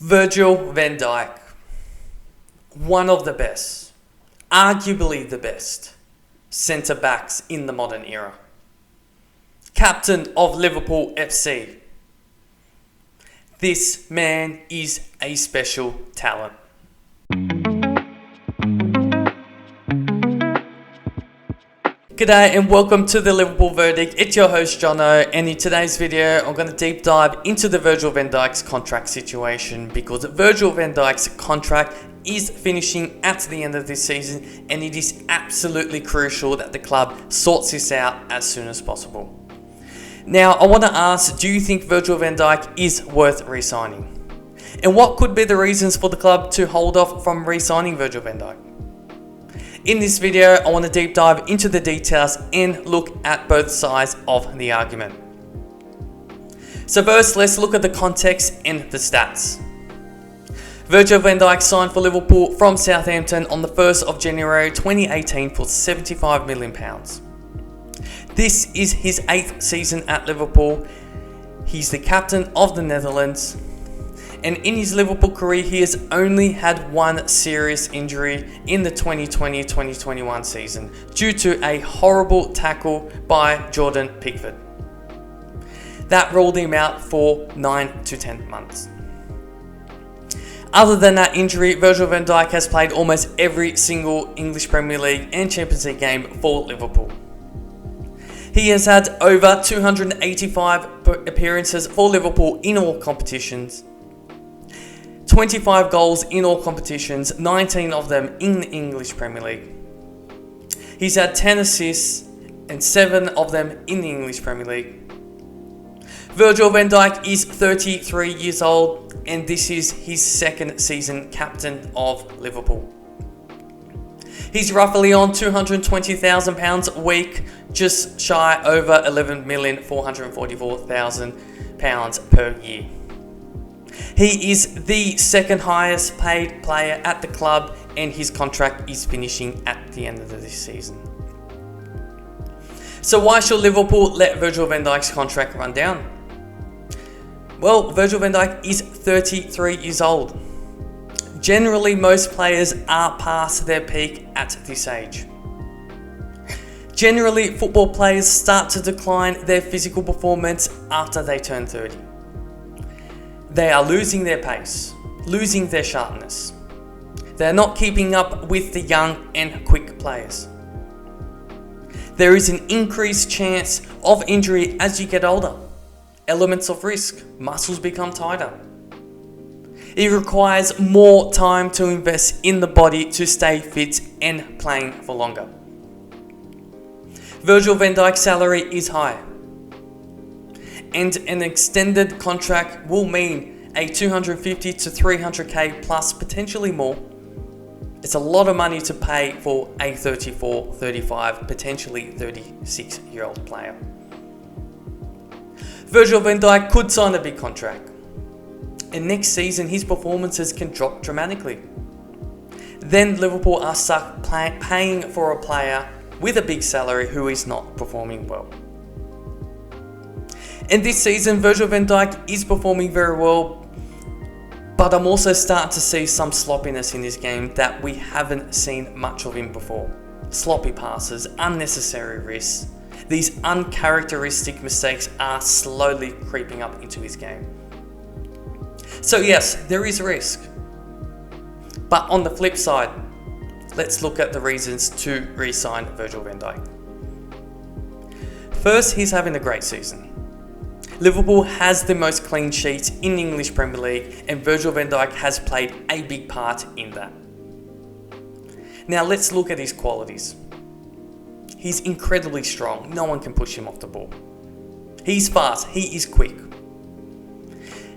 Virgil Van Dijk, one of the best, arguably the best, centre-backs in the modern era. Captain of Liverpool FC. This man is a special talent. G'day and welcome to the Liverpool Verdict. It's your host Jono, and in today's video I'm going to deep dive into the Virgil Van Dijk's contract situation, because Virgil Van Dijk's contract is finishing at the end of this season and it is absolutely crucial that the club sorts this out as soon as possible. Now I want to ask, do you think Virgil Van Dijk is worth re-signing? And what could be the reasons for the club to hold off from re-signing Virgil Van Dijk? In this video, I want to deep dive into the details and look at both sides of the argument. So first, let's look at the context and the stats. Virgil van Dijk signed for Liverpool from Southampton on the 1st of January 2018 for £75 million. This is his 8th season at Liverpool. He's the captain of the Netherlands. And in his Liverpool career, he has only had one serious injury in the 2020-2021 season due to a horrible tackle by Jordan Pickford. That ruled him out for 9 to 10 months. Other than that injury, Virgil van Dijk has played almost every single English Premier League and Champions League game for Liverpool. He has had over 285 appearances for Liverpool in all competitions. 25 goals in all competitions, 19 of them in the English Premier League. He's had 10 assists and 7 of them in the English Premier League. Virgil van Dijk is 33 years old and this is his second season captain of Liverpool. He's roughly on £220,000 a week, just shy over £11,444,000 per year. He is the second highest paid player at the club and his contract is finishing at the end of this season. So why should Liverpool let Virgil van Dijk's contract run down? Well, Virgil van Dijk is 33 years old. Generally, most players are past their peak at this age. Generally, football players start to decline their physical performance after they turn 30. They are losing their pace, losing their sharpness. They're not keeping up with the young and quick players. There is an increased chance of injury as you get older. Elements of risk, muscles become tighter. It requires more time to invest in the body to stay fit and playing for longer. Virgil van Dijk's salary is high, and an extended contract will mean a 250 to 300k plus, potentially more. It's a lot of money to pay for a 34, 35, potentially 36-year-old player. Virgil van Dijk could sign a big contract, and next season his performances can drop dramatically. Then Liverpool are stuck paying for a player with a big salary who is not performing well. And this season, Virgil van Dijk is performing very well, but I'm also starting to see some sloppiness in this game that we haven't seen much of him before. Sloppy passes, unnecessary risks. These uncharacteristic mistakes are slowly creeping up into his game. So yes, there is risk. But on the flip side, let's look at the reasons to re-sign Virgil van Dijk. First, he's having a great season. Liverpool has the most clean sheets in the English Premier League and Virgil van Dijk has played a big part in that. Now let's look at his qualities. He's incredibly strong, no one can push him off the ball. He's fast, he is quick.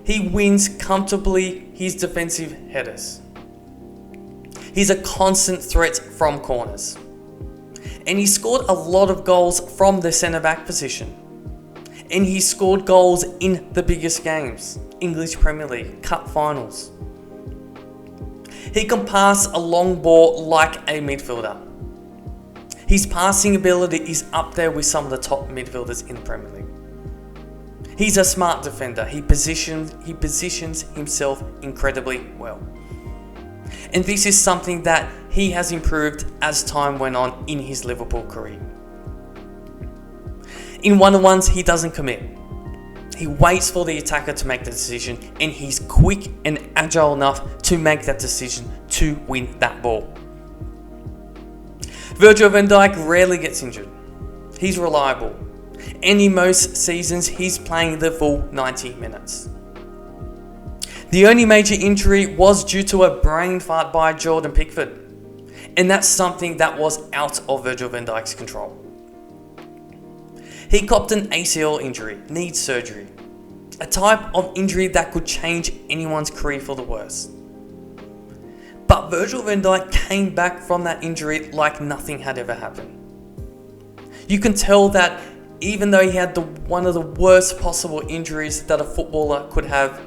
He wins comfortably his defensive headers. He's a constant threat from corners. And he scored a lot of goals from the centre-back position. And he scored goals in the biggest games, English Premier League, Cup finals. He can pass a long ball like a midfielder. His passing ability is up there with some of the top midfielders in the Premier League. He's a smart defender. He positions himself incredibly well. And this is something that he has improved as time went on in his Liverpool career. In one-on-ones, he doesn't commit. He waits for the attacker to make the decision, and he's quick and agile enough to make that decision to win that ball. Virgil Van Dijk rarely gets injured. He's reliable. And in most seasons, he's playing the full 90 minutes. The only major injury was due to a brain fart by Jordan Pickford. And that's something that was out of Virgil Van Dijk's control. He copped an ACL injury, needs surgery. A type of injury that could change anyone's career for the worse. But Virgil Van Dijk came back from that injury like nothing had ever happened. You can tell that even though he had one of the worst possible injuries that a footballer could have,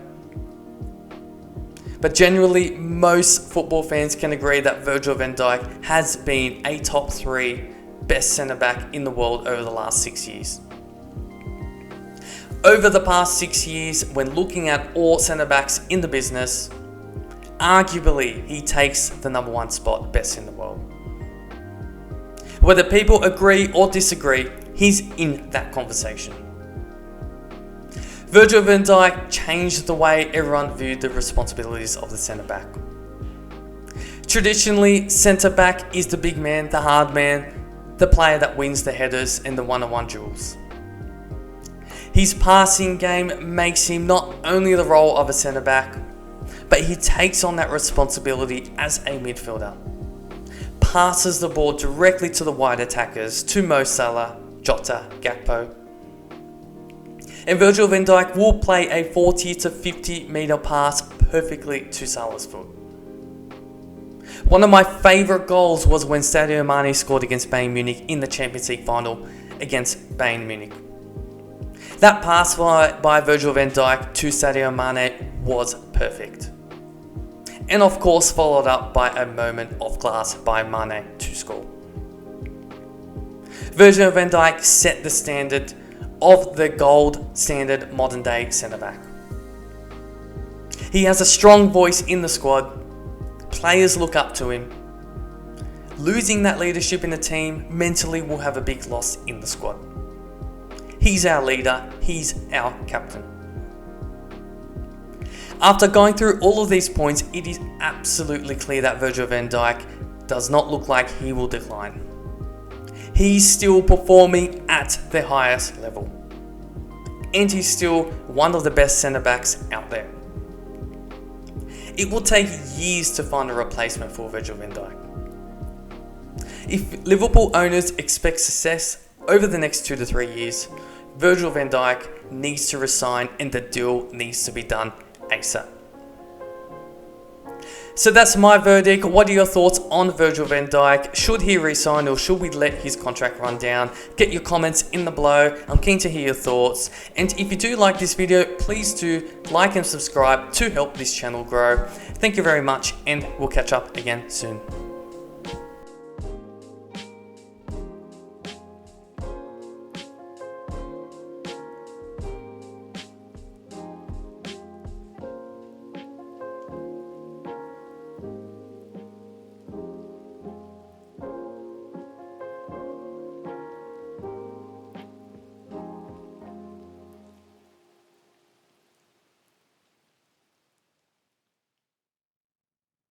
but generally most football fans can agree that Virgil van Dijk has been a top 3 best centre-back in the world over the last 6 years. Over the past 6 years, when looking at all centre-backs in the business, arguably he takes the #1 spot best in the world. Whether people agree or disagree, he's in that conversation. Virgil van Dijk changed the way everyone viewed the responsibilities of the centre-back. Traditionally, centre-back is the big man, the hard man, the player that wins the headers and the one-on-one duels. His passing game makes him not only the role of a centre-back, but he takes on that responsibility as a midfielder. Passes the ball directly to the wide attackers, to Mo Salah, Jota, Gakpo. And Virgil van Dijk will play a 40 to 50 metre pass perfectly to Salah's foot. One of my favourite goals was when Sadio Mane scored against Bayern Munich in the Champions League final against Bayern Munich. That pass by Virgil van Dijk to Sadio Mane was perfect. And of course followed up by a moment of class by Mane to score. Virgil van Dijk set the standard of the gold standard modern day centre-back. He has a strong voice in the squad. Players look up to him. Losing that leadership in the team mentally will have a big loss in the squad. He's our leader. He's our captain. After going through all of these points, it is absolutely clear that Virgil van Dijk does not look like he will decline. He's still performing at the highest level. And he's still one of the best centre-backs out there. It will take years to find a replacement for Virgil van Dijk. If Liverpool owners expect success over the next 2 to 3 years, Virgil van Dijk needs to resign and the deal needs to be done ASAP. So that's my verdict. What are your thoughts on Virgil van Dijk? Should he resign or should we let his contract run down? Get your comments in the below. I'm keen to hear your thoughts. And if you do like this video, please do like and subscribe to help this channel grow. Thank you very much and we'll catch up again soon.